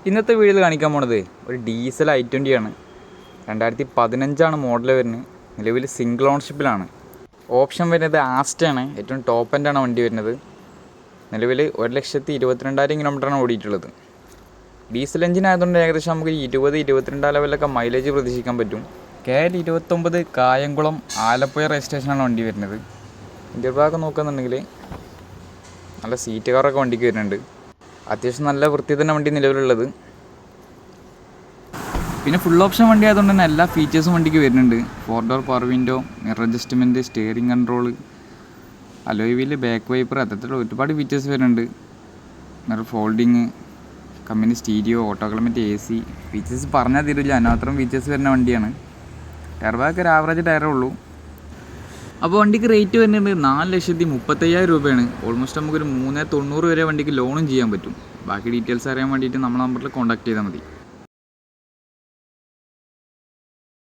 ഇന്നത്തെ വീഡിയോയിൽ കാണിക്കാൻ പോണത് ഒരു ഡീസൽ i20 ആണ്. 2015 മോഡൽ വരുന്നത്. നിലവിൽ സിംഗിൾ ഓണർഷിപ്പിലാണ്. ഓപ്ഷൻ വരുന്നത് ആസ്റ്റയാണ്. ഏറ്റവും ടോപ്പ് എൻഡാണ് വണ്ടി വരുന്നത്. നിലവിൽ 1,22,000 കിലോമീറ്ററാണ് ഓടിയിട്ടുള്ളത്. ഡീസൽ എഞ്ചിൻ ആയതുകൊണ്ട് ഏകദേശം നമുക്ക് 20-22 ലെവലൊക്കെ മൈലേജ് പ്രതീക്ഷിക്കാൻ പറ്റും. KL 29 കായംകുളം ആലപ്പുഴ രജിസ്ട്രേഷനാണ് വണ്ടി വരുന്നത്. ഇന്ത്യൻ ഭാഗം നോക്കുകയെന്നുണ്ടെങ്കിൽ നല്ല സീറ്റ് കവറൊക്കെ വണ്ടിക്ക് വരുന്നുണ്ട്. അത്യാവശ്യം നല്ല വൃത്തി തന്നെ വണ്ടി നിലവിലുള്ളത്. പിന്നെ ഫുൾ ഓപ്ഷൻ വണ്ടി ആയതുകൊണ്ട് തന്നെ എല്ലാ ഫീച്ചേഴ്സും വണ്ടിക്ക് വരുന്നുണ്ട്. 4 door power window, mirror adjustment, steering control, alloy wheel, back wiper, അത്തരത്തിലുള്ള ഒരുപാട് ഫീച്ചേഴ്സ് വരുന്നുണ്ട്. Mirror folding, company stereo, auto climate, AC features പറഞ്ഞാൽ തീരില്ല, അതിനകത്രം ഫീച്ചേഴ്സ് വരുന്ന വണ്ടിയാണ്. ടയർ ബാഗ് ഒരു ആവറേജ് ടയറേ ഉള്ളൂ. അപ്പോൾ വണ്ടിക്ക് റേറ്റ് വരുന്നത് 4,35,000 രൂപയാണ്. ഓൾമോസ്റ്റ് നമുക്കൊരു 390 വരെ വണ്ടിക്ക് ലോണും ചെയ്യാൻ പറ്റും. ബാക്കി ഡീറ്റെയിൽസ് അറിയാൻ വേണ്ടിയിട്ട് നമ്മളെ നമ്പറിൽ കോൺടാക്ട് ചെയ്താൽ മതി.